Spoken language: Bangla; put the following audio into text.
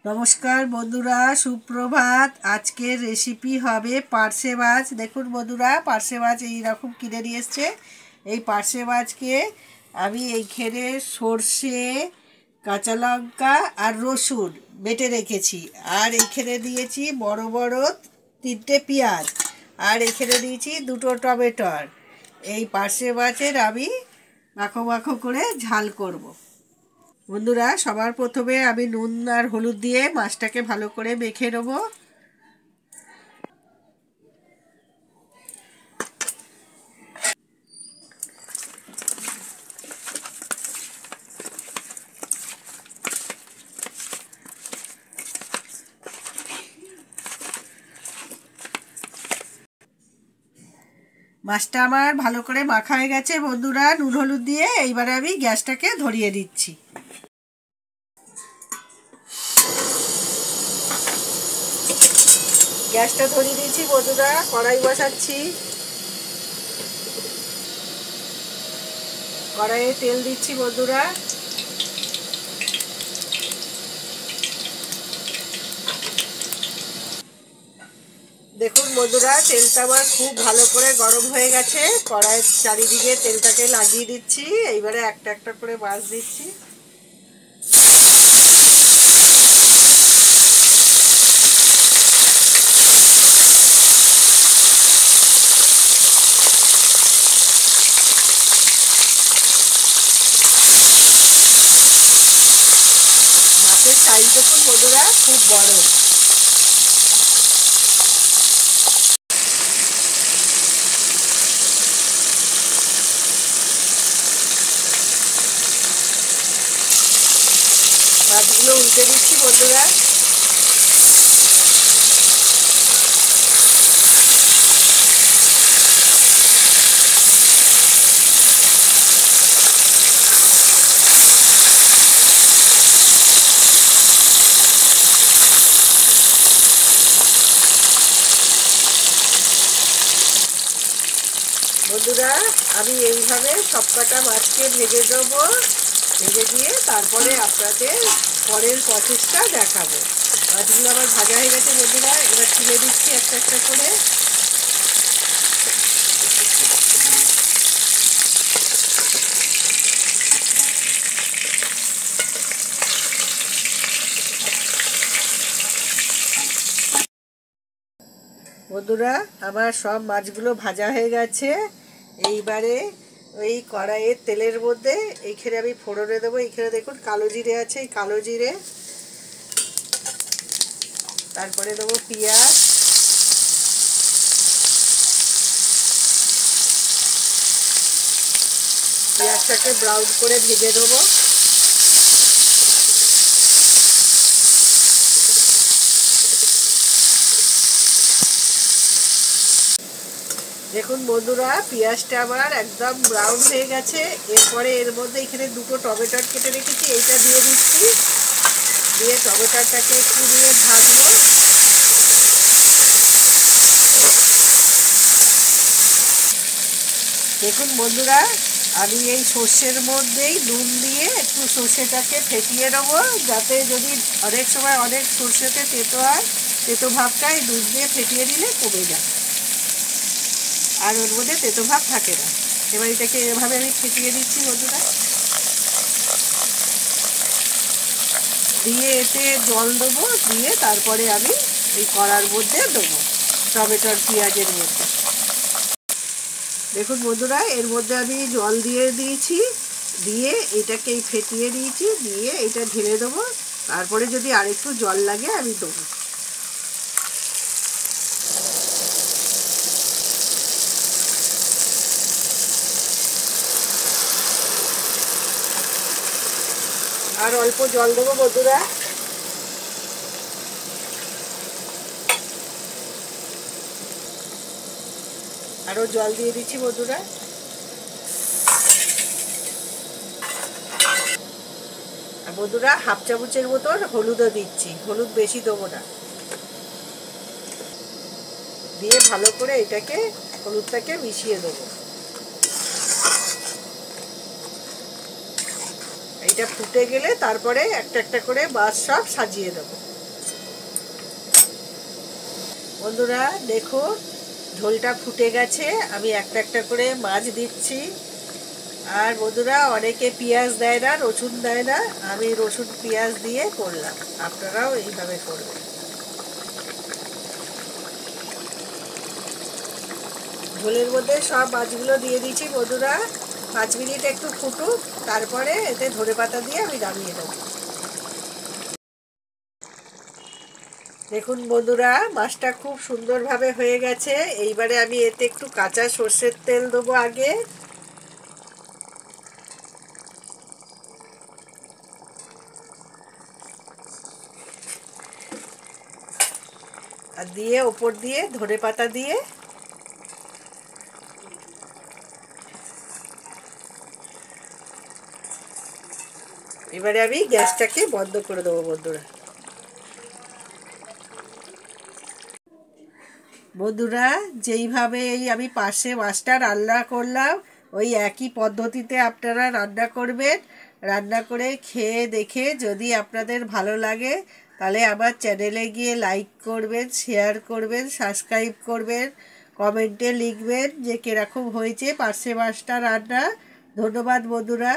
নমস্কার বন্ধুরা, সুপ্রভাত। আজকের রেসিপি হবে পার্শে মাছ। দেখুন বন্ধুরা, পার্শে মাছ এইরকম কিনে নিয়ে এসছে। এই পার্শে মাছকে আমি এইখানে সর্ষে, কাঁচা লঙ্কা আর রসুন বেটে রেখেছি। আর এইখানে দিয়েছি বড় বড় 3টে পেঁয়াজ। আর এখানে দিয়েছি 2টো টমেটো। এই পার্শে মাছের আমি মাখো মাখো করে ঝাল করব। বন্ধুরা, সবার প্রথমে আমি নুন আর হলুদ দিয়ে মাছটাকে ভালো করে মেখে নেব। মাছটা আমার ভালো করে মাখা হয়ে গেছে বন্ধুরা নুন হলুদ দিয়ে। এইবারে আমি গ্যাসটাকে ধরিয়ে দিচ্ছি। গ্যাসটা ধরিয়ে দিয়েছি বন্ধুরা, কড়াই বসাচ্ছি। কড়াইয়ে তেল দিচ্ছি বন্ধুরা। দেখুন বন্ধুরা, তেলটা আমার খুব ভালো করে গরম হয়ে গেছে। কড়াইয়ের চারিদিকে তেলটাকে লাগিয়ে দিচ্ছি। এইবারে একটা একটা করে মাছ দিচ্ছি। মাছের সাইজ দেখুন বন্ধুরা, খুব বড়। মাছগুলো উল্টে দিচ্ছি বন্ধুরা। বন্ধুরা, আমি এইভাবে সবকটা মাছকে ভেজে দেবো। ভেজে দিয়ে তারপরে আপনাদের পরের প্রসেসটা দেখাবো। মাছগুলো আমার ভাজা হয়ে গেছে বন্ধুরা, এবার তুলে দিচ্ছি একটা একটা করে। বন্ধুরা, আমার সব মাছগুলো ভাজা হয়ে গেছে। এইবারে ওই কড়াইয়ের তেলের মধ্যে এইখানে আমি ফোড়নে দেবো। এইখানে দেখুন কালো জিরে আছে, এই কালো জিরে। তারপরে দেবো পেঁয়াজ। পেঁয়াজটাকে ব্রাউন করে ভেজে দেবো। দেখুন বন্ধুরা, পেঁয়াজটা আমার একদম ব্রাউন হয়ে গেছে। এরপরে এর মধ্যে এখানে 2টো টমেটো কেটে রেখেছি, এইটা দিয়ে দিচ্ছি। দিয়ে টমেটোটাকে একটু দিয়ে ভাজবো। দেখুন বন্ধুরা, আমি এই সর্ষের মধ্যেই নুন দিয়ে একটু সর্ষেটাকে ফেটিয়ে নেবো, যাতে যদি অনেক সময় অনেক সর্ষেতে তেতো হয়, তেতো ভাবটা এই নুন দিয়ে ফেটিয়ে দিলে কমে যায়, আর ওর মধ্যে তেতো ভাব থাকে না। এবার এটাকে এভাবে আমি ফেটিয়ে দিচ্ছি বন্ধুরা। দিয়ে এতে জল দেবো, দিয়ে তারপরে আমি এই কড়ার মধ্যে দেবো টমেটোর পেঁয়াজের মধ্যে। দেখুন বন্ধুরা, এর মধ্যে আমি জল দিয়ে দিয়েছি। দিয়ে এটাকে ফেটিয়ে দিয়েছি, দিয়ে এটা ঢেলে দেবো। তারপরে যদি আরেকটু জল লাগে আমি দেবো। আর অল্প জল দেবো বন্ধুরা। আরও জল দিয়ে দিচ্ছি বন্ধুরা। আর বন্ধুরা, হাফ চামচের মতন হলুদও দিচ্ছি, হলুদ বেশি দেবো না। দিয়ে ভালো করে এটাকে হলুদটাকে মিশিয়ে দেবো। এটা ফুটে গেলে তারপরে একটা একটা করে মাছ সব সাজিয়ে দেবো। বন্ধুরা দেখুন ঝোলটা ফুটে গেছে, আমি একটা একটা করে মাছ দিচ্ছি। আর বন্ধুরা অনেকে পেঁয়াজ দেয় না, রসুন দেয় না, আমি রসুন পেঁয়াজ দিয়ে করলাম, আপনারাও এইভাবে করবেন। ঝোলের মধ্যে সব মাছগুলো দিয়ে দিচ্ছি বন্ধুরা। 5 মিনিট একটু ফুটুক, তারপরে এতে ধনেপাতা দিয়ে আমি নামিয়ে দেবো। দেখুন বন্ধুরা মাছটা খুব সুন্দরভাবে হয়ে গেছে। এইবারে আমি এতে একটু কাঁচা সর্ষের তেল দেবো আগে। আর দিয়ে ওপর দিয়ে ধনেপাতা দিয়ে এবারে আমি গ্যাসটাকে বন্ধ করে দেবো বন্ধুরা। বন্ধুরা যেইভাবে আমি পার্শে মাছটা রান্না করলাম, ওই একই পদ্ধতিতে আপনারা রান্না করবেন। রান্না করে খেয়ে দেখে যদি আপনাদের ভালো লাগে তাহলে আমার চ্যানেলে গিয়ে লাইক করবেন, শেয়ার করবেন, সাবস্ক্রাইব করবেন, কমেন্টে লিখবেন যে কীরকম হয়েছে পার্শে মাছটা রান্না। ধন্যবাদ বন্ধুরা।